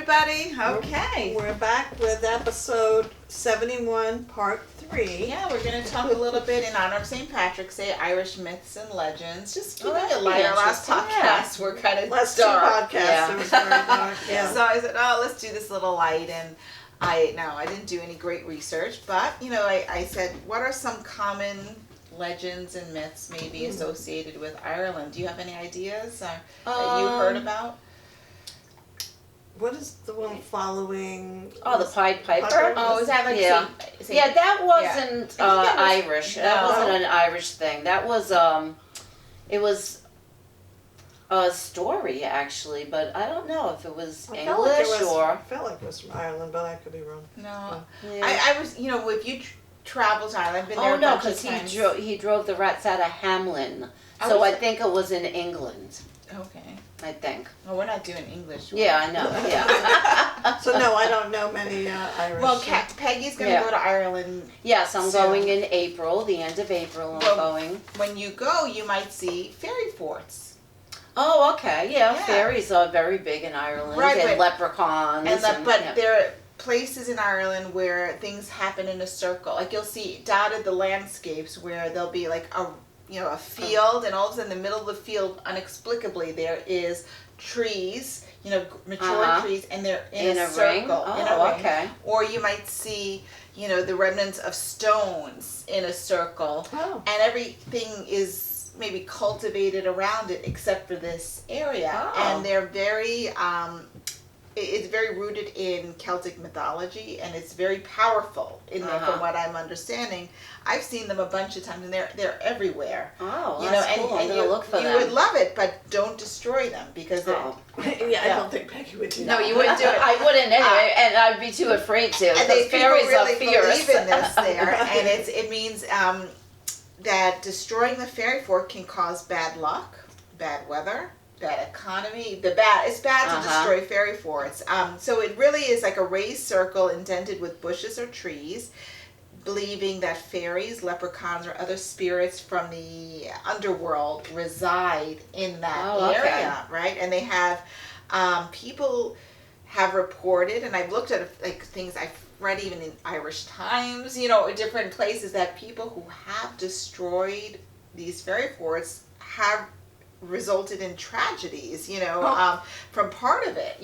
everybody. Okay. We're back with episode 71, part 3. Yeah, we're going to talk a little bit in honor of St. Patrick's Day, Irish myths and legends. Just keeping it light. Our last podcast, we're kind of last dark. Two podcasts, it was very dark. Yeah. So I said, let's do this little light. And I didn't do any great research, but, I said, what are some common legends and myths maybe associated with Ireland? Do you have any ideas that you heard about? What is the one following? Oh, the Pied Piper? Oh, is that like Saint Yeah, that wasn't Irish. No. That wasn't an Irish thing. That was, it was a story, actually, but I don't know if it was English or... I felt like it was from Ireland, but I could be wrong. No. Yeah. I was, if you travel to Ireland, I've been there Oh, a no, bunch of because times. he drove the rats out of Hamlin. Oh, So is I it? think it was in England, Okay. I think. Well, we're not doing English. Yeah, I know, yeah. So no, I don't know many Irish. Well, Peggy's going to go to Ireland. Yes, I'm soon. going in April, the end of April I'm going. When you go, you might see fairy forts. Oh, okay, yeah. Yeah. Fairies are very big in Ireland, Right, and but- leprechauns. But there are places in Ireland where things happen in a circle. Like you'll see dotted the landscapes where there'll be like a field, and all of a sudden in the middle of the field, inexplicably, there is trees, mature trees, and they're in a circle. Ring? Oh, in a ring. okay. Or you might see, the remnants of stones in a circle, Oh. and everything is maybe cultivated around it except for this area. Oh. And they're very, it's very rooted in Celtic mythology, and it's very powerful in there from what I'm understanding. I've seen them a bunch of times, and they're everywhere. Oh, that's cool. I'm going to look for them. You would love it, but don't destroy them because Oh. Yeah, I don't think Peggy would do that. No, you wouldn't do it. I wouldn't anyway, and I'd be too afraid to. And Because people fairies really are fierce. believe in this there, and it means that destroying the fairy fort can cause bad luck, bad weather, bad economy. It's bad to destroy fairy forts. So it really is like a raised circle indented with bushes or trees, believing that fairies, leprechauns, or other spirits from the underworld reside in that area, right? And they have, people have reported, and I've looked at like things I've read even in Irish Times, different places, that people who have destroyed these fairy forts have resulted in tragedies, from part of it,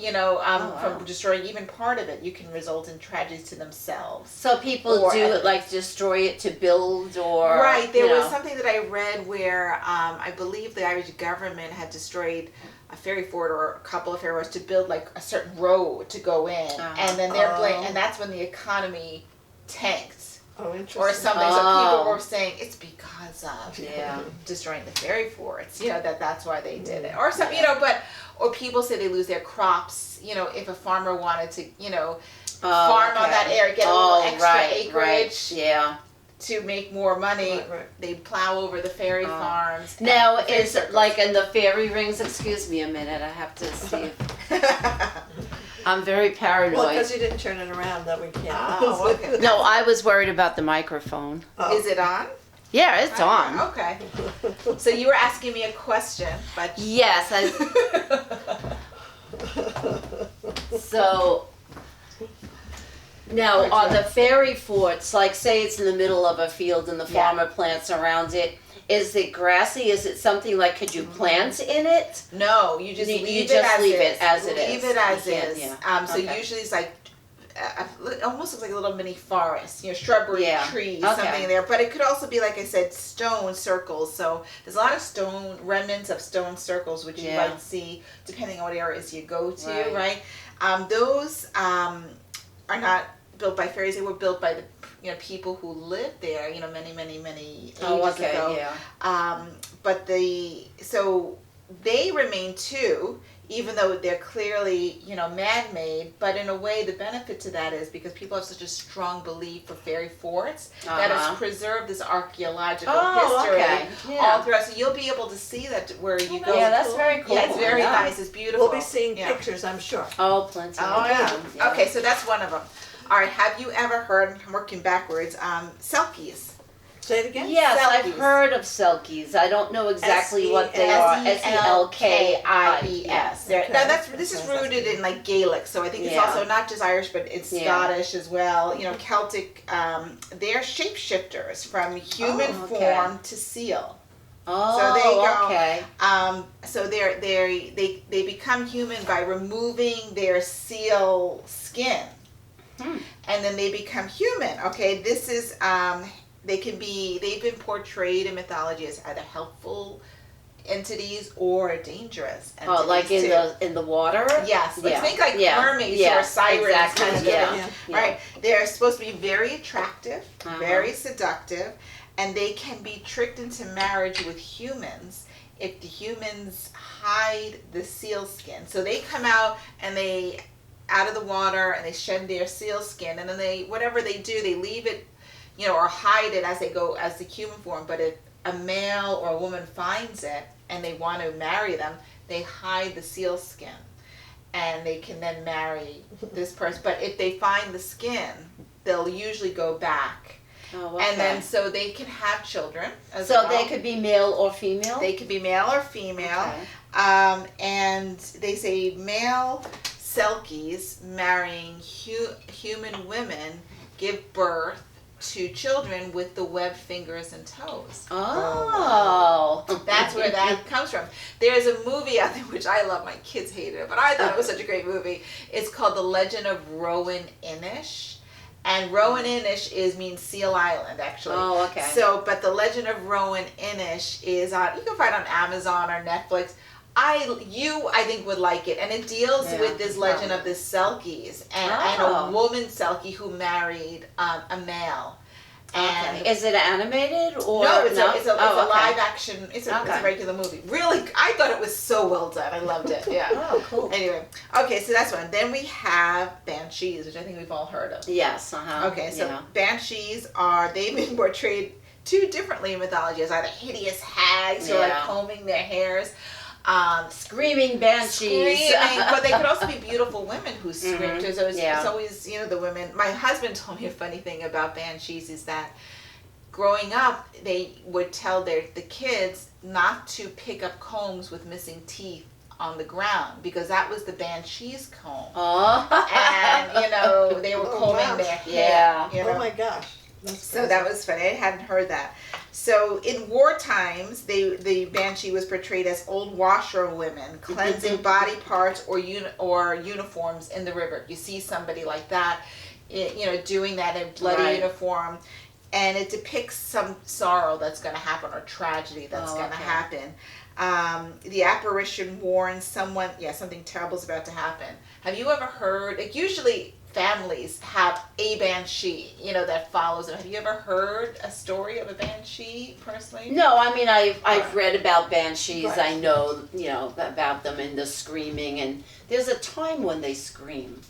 from destroying even part of it, you can result in tragedies to themselves. So people do it, like destroy it to build, or... Right, there was something that I read where I believe the Irish government had destroyed a fairy fort or a couple of fairy forts to build like a certain road to go in, and then they're and that's when the economy tanked. Oh, interesting. Or something. So people were saying it's because of destroying the fairy forts. That's why they did it. Or some, or people say they lose their crops. If a farmer wanted to, farm on that area, get a little extra acreage. To make more money, they plow over the fairy farms. Now, is it like in the fairy rings? Excuse me a minute, I have to see. I'm very paranoid. Well, because you didn't turn it around, that we can't. Oh, okay. No, I was worried about the microphone. Oh. Is it on? Yeah, it's on. Okay. So you were asking me a question, but Yes, so now on the fairy forts, like say it's in the middle of a field and the farmer plants around it, is it grassy? Is it something like, could you plant in it? No, you just leave it as it is. Leave it as is. Yeah. So usually it's like, it almost looks like a little mini forest, shrubbery, trees, something there. But it could also be, like I said, stone circles. So there's a lot of remnants of stone circles, which you might see depending on what areas you go to, right? Those are not built by fairies. They were built by the people who lived there, many ages ago. But so they remain too, even though they're clearly, man-made, but in a way the benefit to that is because people have such a strong belief for fairy forts that it's preserved this archaeological history all throughout. So you'll be able to see that where you go. Yeah, that's very cool. Yeah, it's very nice. It's beautiful. We'll be seeing pictures, I'm sure. Oh, plenty. Oh, yeah. Okay, so that's one of them. All right, have you ever heard, I'm working backwards, selkies? Say it again? Yes, Selkies. I've heard of Selkies. I don't know exactly what they are. Selkies. Okay. Now this is rooted in like Gaelic, so I think it's Yeah. also not just Irish, but it's Scottish as well. You know, Celtic. They're shapeshifters from human form to seal. Oh, So there you go. okay. So they become human by removing their seal skin, and then they become human. Okay, this is they've been portrayed in mythology as either helpful entities or dangerous entities. Oh, like in the water? Yes, let's think like Yeah. mermaids Yeah. or sirens Exactly. kind of Yeah. thing. Yeah. Right? They're supposed to be very attractive, Uh-huh. very seductive, and they can be tricked into marriage with humans if the humans hide the seal skin. So they come out and they out of the water and they shed their seal skin, and then whatever they do, they leave it, you know, or hide it as they go as the human form. But if a male or a woman finds it and they want to marry them, they hide the seal skin, and they can then marry this person. But if they find the skin, they'll usually go back. Oh, okay. And then so they can have children as So well. they could be male or female? They could be male or female. Okay. And they say male Selkies marrying human women give birth to children with the webbed fingers and toes. Oh. That's where that comes from. There's a movie out there which I love. My kids hated it, but I thought it was such a great movie. It's called The Legend of Rowan Inish. And Rowan Inish means Seal Island, actually. Oh, okay. So, but The Legend of Rowan Inish is you can find it on Amazon or Netflix. I think would like it, and it deals with this legend of the Selkies and a woman Selkie who married a male. And okay. Is it animated or no? It's a live okay. action. It's a regular movie. Really, I thought it was so well done. I loved it. Yeah. Oh, cool. Anyway, okay, so that's one. Then we have banshees, which I think we've all heard of. Yes. Uh-huh. Okay, so banshees they've been portrayed too differently in mythology as either hideous hags who are like combing their hairs. Screaming banshees. But they could also be beautiful women who scream. Mm-hmm. So it's always, you know, the women. My husband told me a funny thing about banshees is that growing up, they would tell the kids not to pick up combs with missing teeth on the ground because that was the banshee's comb. Oh. And, you know, they were combing their hair. Yeah. You know? Oh my gosh. So that was funny. I hadn't heard that. So in war times, the banshee was portrayed as old washerwomen cleansing body parts or uniforms in the river. You see somebody like that, you know, doing that in bloody uniform, and it depicts some sorrow that's going to happen or tragedy that's going to happen. The apparition warns someone, something terrible is about to happen. Have you ever heard? Like usually families have a banshee, you know, that follows them. Have you ever heard a story of a banshee personally? No, I mean I've read about banshees. Right. I know, you know, about them and the screaming, and there's a time when they scream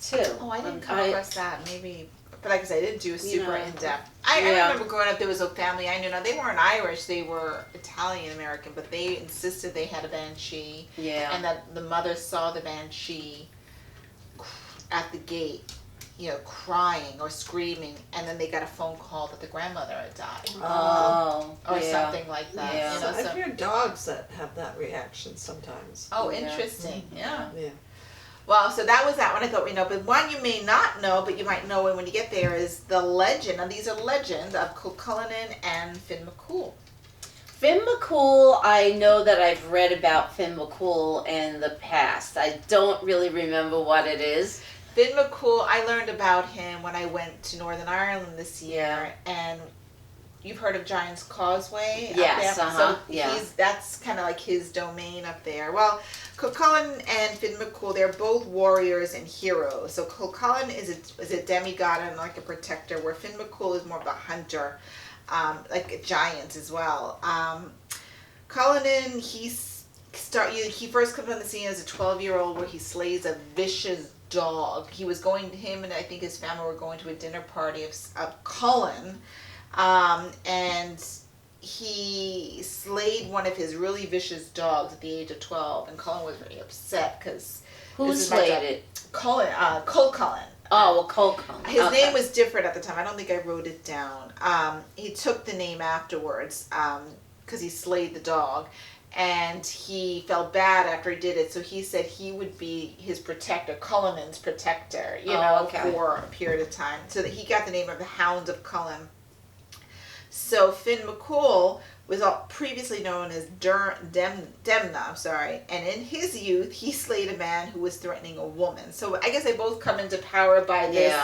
too. Oh, I didn't come across that. Maybe, but like I said, I didn't do a super in depth. I remember growing up, there was a family I knew. Now they weren't Irish; they were Italian American, but they insisted they had a banshee. Yeah. And that the mother saw the banshee at the gate, you know, crying or screaming, and then they got a phone call that the grandmother had died. Oh. Or something like that. Yeah. You know, I've heard dogs that have that reaction sometimes. Oh, interesting. Yeah. Yeah. Well, so that was that one I thought we know. But one you may not know, but you might know it when you get there, is the legend. And these are legends of Culcullinan and Finn McCool. Finn McCool, I know that I've read about Finn McCool in the past. I don't really remember what it is. Finn McCool, I learned about him when I went to Northern Ireland this year, and you've heard of Giant's Causeway? Yes, up there? So that's kind of like his domain up there. Well, Cuchulainn and Finn McCool, they're both warriors and heroes. So Cuchulainn is a demigod and like a protector, where Finn McCool is more of a hunter, like a giant as well. Cullinan, he first comes on the scene as a 12-year-old where he slays a vicious dog. Him and I think his family were going to a dinner party of Cullen, and he slayed one of his really vicious dogs at the age of 12, and Cullen was very upset because Who slayed it? Cullen. Oh, well, Coco. His name was different at the time. I don't think I wrote it down. He took the name afterwards because he slayed the dog. And he felt bad after he did it, so he said he would be his protector, Cullinan's protector, for a period of time. So that he got the name of the Hound of Cullen. So Finn McCool was previously known as Demna, and in his youth, he slayed a man who was threatening a woman. So I guess they both come into power by this,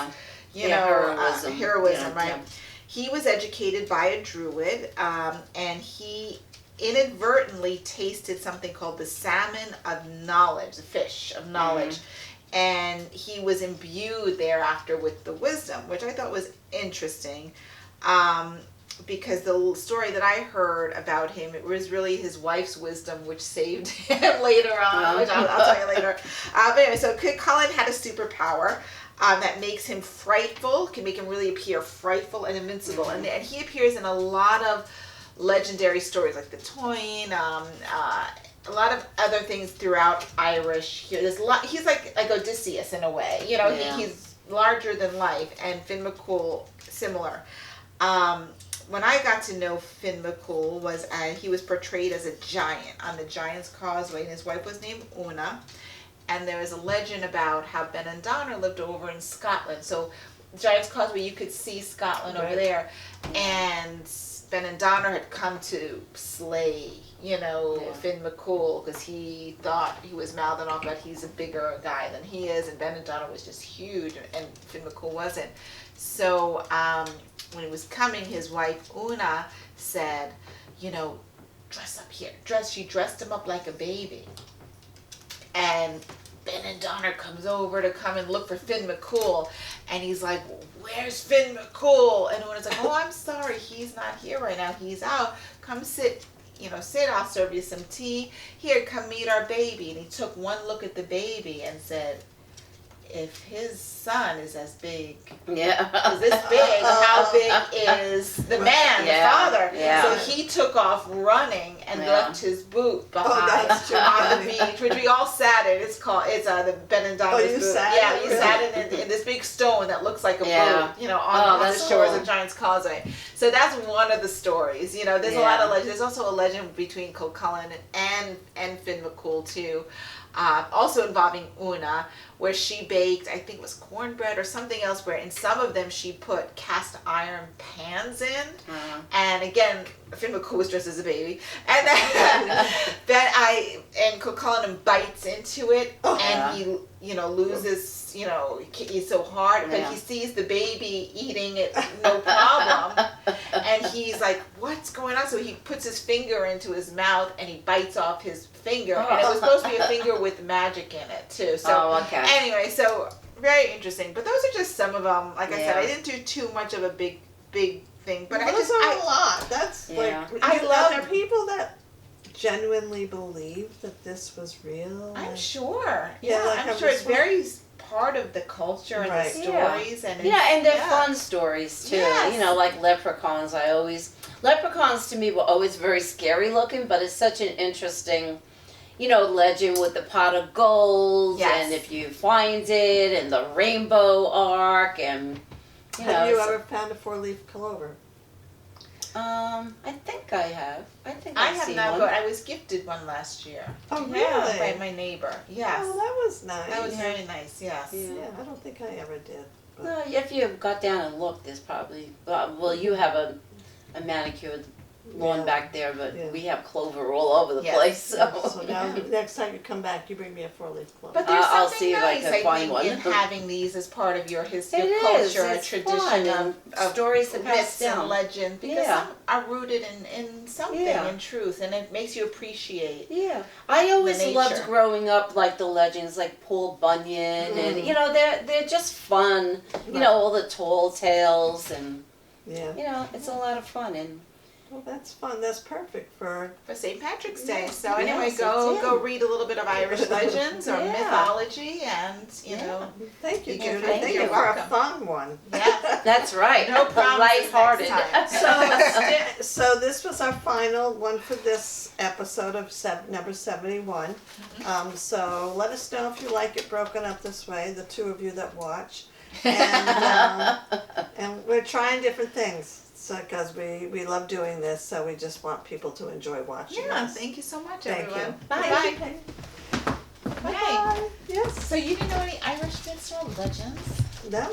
heroism, right? Yeah. He was educated by a druid, and he inadvertently tasted something called the salmon of knowledge, the fish of knowledge. And he was imbued thereafter with the wisdom, which I thought was interesting. Because the story that I heard about him, it was really his wife's wisdom which saved him later on, which I'll tell you later. But anyway, so Cullen had a superpower that makes him frightful, can make him really appear frightful and invincible. And he appears in a lot of legendary stories like the Toyne, a lot of other things throughout Irish. He's like Odysseus in a way. He's larger than life, and Finn McCool similar. When I got to know Finn McCool he was portrayed as a giant on the Giant's Causeway, and his wife was named Una. And there is a legend about how Ben and Donna lived over in Scotland. So Giant's Causeway, you could see Scotland over there, and Ben and Donner had come to slay, Finn McCool, because he thought he was mouthing off that he's a bigger guy than he is, and Ben and Donner was just huge, and Finn McCool wasn't. So when he was coming, his wife Una said, dress up here. She dressed him up like a baby. And Ben and Donner comes over to come and look for Finn McCool, and he's like, where's Finn McCool? And Una's like, oh, I'm sorry, he's not here right now, he's out. Come sit, I'll serve you some tea. Here, come meet our baby. And he took one look at the baby and said, if his son is as big, is this big, how big is the man, the father? Yeah. So he took off running and left his boot behind on the beach, which we all sat in. It's the Ben and Donna's boot. Sat in this big stone that looks like a boot, on the shores of Giant's Causeway. So that's one of the stories. There's a lot of legends. There's also a legend between Cullen and Finn McCool too. Also involving Una, where she baked, I think it was cornbread or something else, where in some of them she put cast iron pans in. And again, Finn McCool was dressed as a baby. And then Cullen bites into it, and he, loses, he's so hard, but he sees the baby eating it, no problem. And he's like, what's going on? So he puts his finger into his mouth and he bites off his finger. And it was supposed to be a finger with magic in it too. So anyway, so very interesting. But those are just some of them. Like I said, I didn't do too much of a big thing. But those are a lot. That's there are people that genuinely believe that this was real. I'm sure. I'm sure it's very part of the culture and the stories. And and they're fun stories too. Yes. Like leprechauns. Leprechauns to me were always very scary looking, but it's such an interesting, legend with the pot of gold, and if you find it, and the rainbow arc, and have you ever found a 4-leaf clover? I think I have. I have not, but I was gifted one last year. Oh, really? Yeah, by my neighbor. Yes. Oh, that was nice. That was very nice. Yes. Yeah, I don't think I ever did. But. No, if you got down and looked, there's probably. Well, you have a manicured lawn back there, but we have clover all over the place. So now, next time you come back, you bring me a 4-leaf clover. But there's I'll something see if nice, I can find one. in having these as part of your culture, it's a tradition of stories that pass myths down. and legends, because some are rooted in something, in truth, and it makes you appreciate. Yeah, I always loved growing up, like the legends, like Paul Bunyan, and they're just fun. All the tall tales, and it's a lot of fun. And well, that's fun. That's perfect for St. Patrick's Day. So anyway, go read a little bit of Irish legends or mythology, and Thank you, Judy. Thank you for a fun one. Yeah, that's right. No problem. Lighthearted. So this was our final one for this episode of number 71. So let us know if you like it broken up this way. The two of you that watch. and we're trying different things. So, because we love doing this, so we just want people to enjoy watching us. Thank you so much, Thank everyone. you. Bye. Bye. Yes. So you didn't know any Irish minstrel legends? No.